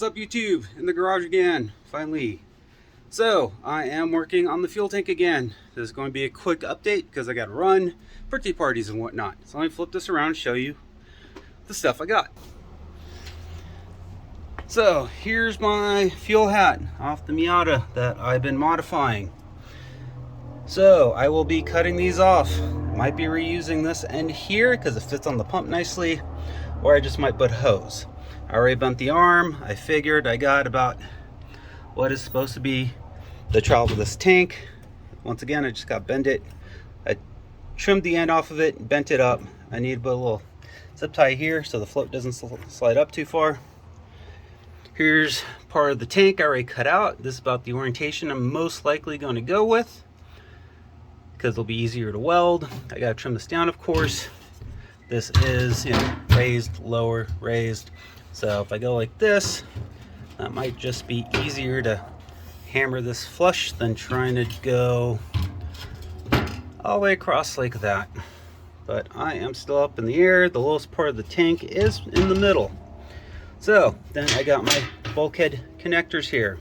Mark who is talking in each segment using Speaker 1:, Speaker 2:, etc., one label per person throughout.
Speaker 1: What's up, YouTube? In the garage again, finally. So, I am working on the fuel tank again. This is going to be a quick update because I got to run birthday parties and whatnot. So let me flip this around and show you the stuff I got. So, here's my fuel hat off the Miata that I've been modifying. So, I will be cutting these off. Might be reusing this end here because it fits on the pump nicely, or I just might put hose. I already bent the arm. I figured I got about what is supposed to be the travel of this tank. Once again, I just got bent it. I trimmed the end off of it, bent it up. I need to put a little zip tie here so the float doesn't slide up too far. Here's part of the tank I already cut out. This is about the orientation I'm most likely going to go with because it'll be easier to weld. I got to trim this down, of course. This is, raised, lower, raised. So if I go like this, that might just be easier to hammer this flush than trying to go all the way across like that. But I am still up in the air. The lowest part of the tank is in the middle. So then I got my bulkhead connectors here.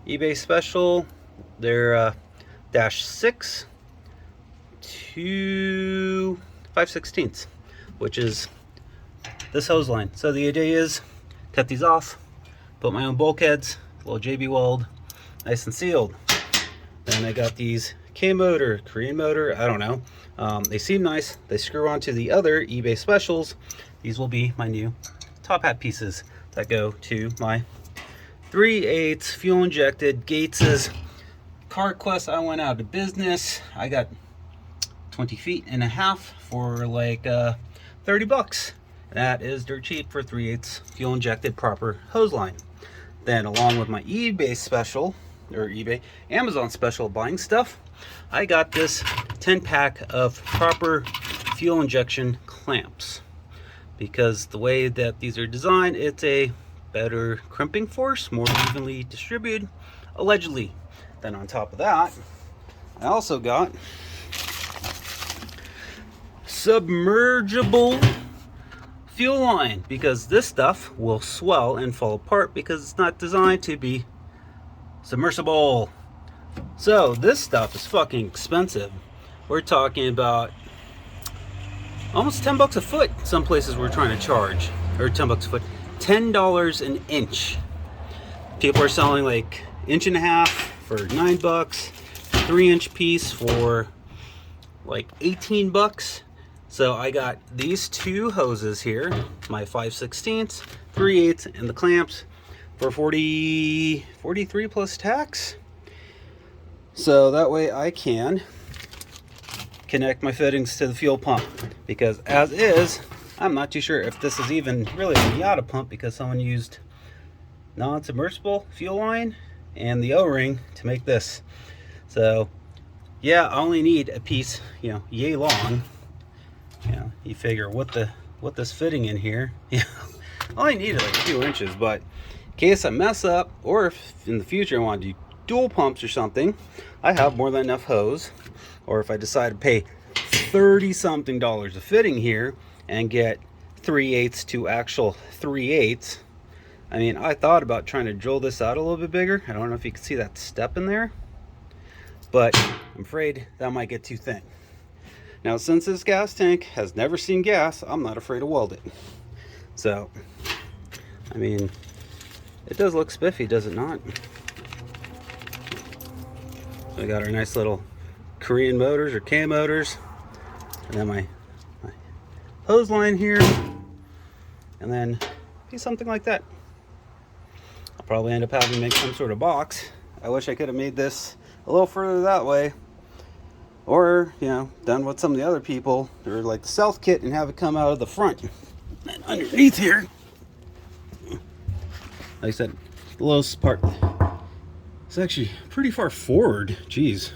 Speaker 1: eBay special. They're -6 to 5/16, which is this hose line. So the idea is cut these off, put my own bulkheads, a little JB weld, nice and sealed. Then I got these K motor, Korean motor, I don't know. They seem nice. They screw onto the other eBay specials. These will be my new top hat pieces that go to my 3/8 fuel injected Gates's CarQuest. I went out of business. I got 20 feet and a half for like 30 bucks. That is dirt cheap for 3/8 fuel injected proper hose line. Then along with my eBay special, or Amazon special buying stuff, I got this 10-pack of proper fuel injection clamps. Because the way that these are designed, it's a better crimping force, more evenly distributed, allegedly. Then on top of that, I also got submergible fuel line, because this stuff will swell and fall apart because it's not designed to be submersible. So this stuff is fucking expensive. We're talking about almost 10 bucks a foot. Some places we're trying to charge, or 10 bucks a foot, $10 an inch. People are selling like 1.5 inch for 9 bucks, 3-inch piece for like 18 bucks. So I got these two hoses here, my 5/16, 3/8, and the clamps for 43 plus tax. So that way I can connect my fittings to the fuel pump, because as is, I'm not too sure if this is even really a Miata pump, because someone used non-submersible fuel line and the O-ring to make this. So yeah, I only need a piece, yay long. You figure what this fitting in here, I only need like 2 inches, but in case I mess up, or if in the future I want to do dual pumps or something, I have more than enough hose. Or if I decide to pay $30-something a fitting here and get 3/8 to actual 3/8. I mean, I thought about trying to drill this out a little bit bigger. I don't know if you can see that step in there, but I'm afraid that might get too thin. Now, since this gas tank has never seen gas, I'm not afraid to weld it. So, I mean, it does look spiffy, does it not? So we got our nice little Korean motors, or K motors, and then my hose line here, and then be something like that. I'll probably end up having to make some sort of box. I wish I could have made this a little further that way, or done what some of the other people, or like the South kit, and have it come out of the front and underneath here. Like I said, the lowest part is actually pretty far forward. Jeez.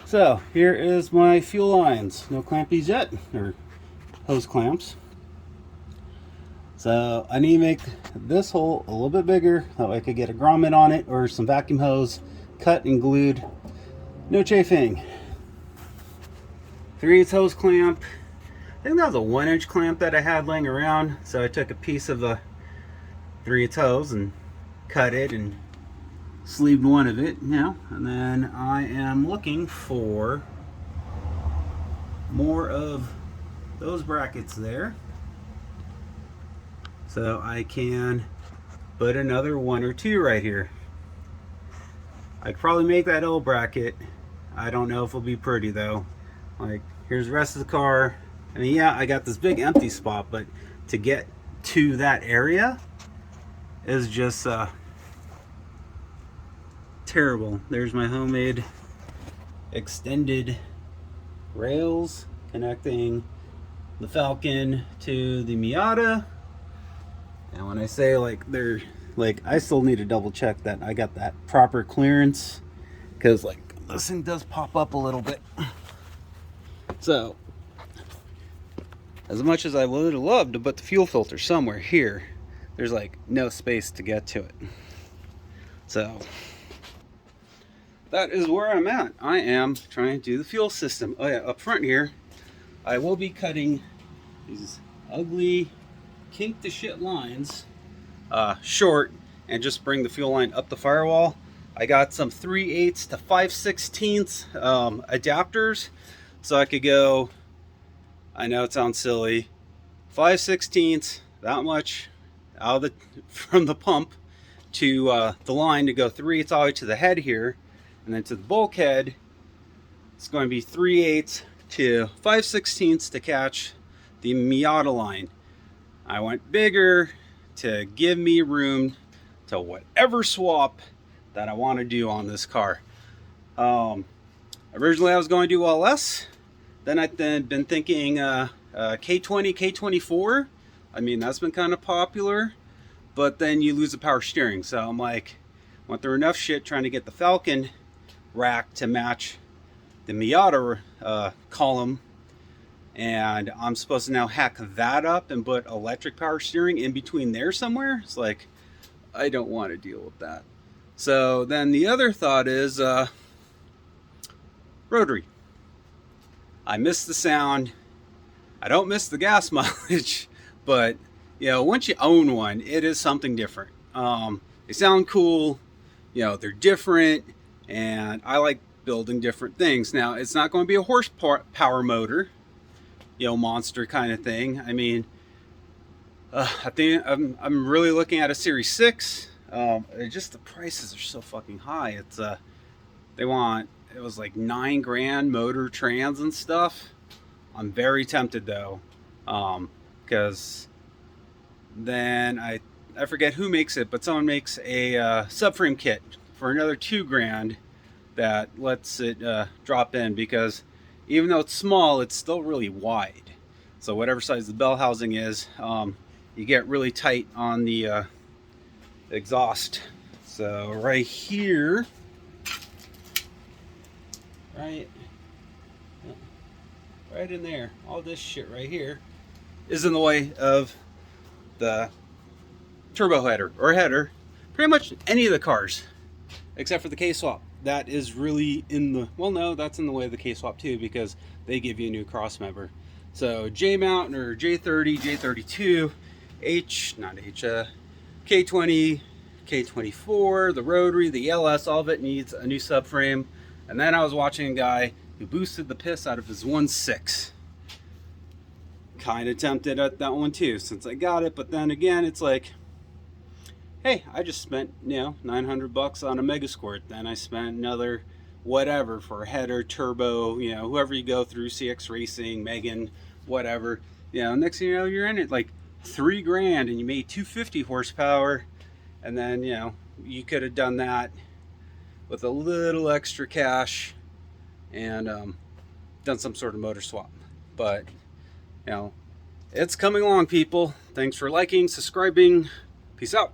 Speaker 1: So here is my fuel lines. No clampies yet, or hose clamps. So I need to make this hole a little bit bigger, that way I could get a grommet on it, or some vacuum hose, cut and glued. No chafing. 3/8 hose clamp. I think that was a 1-inch clamp that I had laying around. So I took a piece of a 3/8 holes and cut it and sleeved one of it now. And then I am looking for more of those brackets there, so I can put another 1 or 2 right here. I could probably make that L bracket. I don't know if it'll be pretty though. Like, here's the rest of the car. I mean, yeah, I got this big empty spot, but to get to that area is just terrible. There's my homemade extended rails connecting the Falcon to the Miata. And when I say like they're like, I still need to double check that I got that proper clearance, because like this thing does pop up a little bit. So as much as I would love to put the fuel filter somewhere here, there's like no space to get to it. So that is where I'm at. I am trying to do the fuel system. Oh yeah, up front here, I will be cutting these ugly kink to shit lines short and just bring the fuel line up the firewall. I got some 3/8 to 5/16 adapters, so I could go, I know it sounds silly, 5/16, that much out of the from the pump to the line, to go 3/8 all the way to the head here, and then to the bulkhead it's going to be 3/8 to 5/16 to catch the Miata line. I went bigger to give me room to whatever swap that I want to do on this car. Originally I was going to do LS, then I've been thinking K20, K24. I mean, that's been kind of popular, but then you lose the power steering. So I'm like, went through enough shit trying to get the Falcon rack to match the Miata column, and I'm supposed to now hack that up and put electric power steering in between there somewhere. It's like, I don't want to deal with that. So then the other thought is rotary. I miss the sound. I don't miss the gas mileage, but you know, once you own one, it is something different. They sound cool, you know, they're different, and I like building different things. Now, it's not going to be a horsepower motor, you know, monster kind of thing. I mean, I think I'm really looking at a Series 6. Just the prices are so fucking high. It's they want, it was like $9,000 motor, trans and stuff. I'm very tempted though, because then I forget who makes it, but someone makes a subframe kit for another $2,000 that lets it drop in, because even though it's small, it's still really wide. So whatever size the bell housing is, you get really tight on the exhaust. So right here, right in there, all this shit right here is in the way of the turbo header or header, pretty much any of the cars except for the K-swap. That is really in the, well, no, that's in the way of the K-swap too, because they give you a new cross member. So J-mount or J30, J32, K20, K24, the rotary, the LS, all of it needs a new subframe. And then I was watching a guy who boosted the piss out of his 1.6. Kind of tempted at that one too, since I got it. But then again, it's like, hey, I just spent, you know, $900 on a Mega Squirt. Then I spent another whatever for a header, turbo, you know, whoever you go through, CX Racing, Megan, whatever. You know, next thing you know, you're in it like $3,000 and you made 250 horsepower. And then, you know, you could have done that with a little extra cash and done some sort of motor swap. But, you know, it's coming along, people. Thanks for liking, subscribing. Peace out.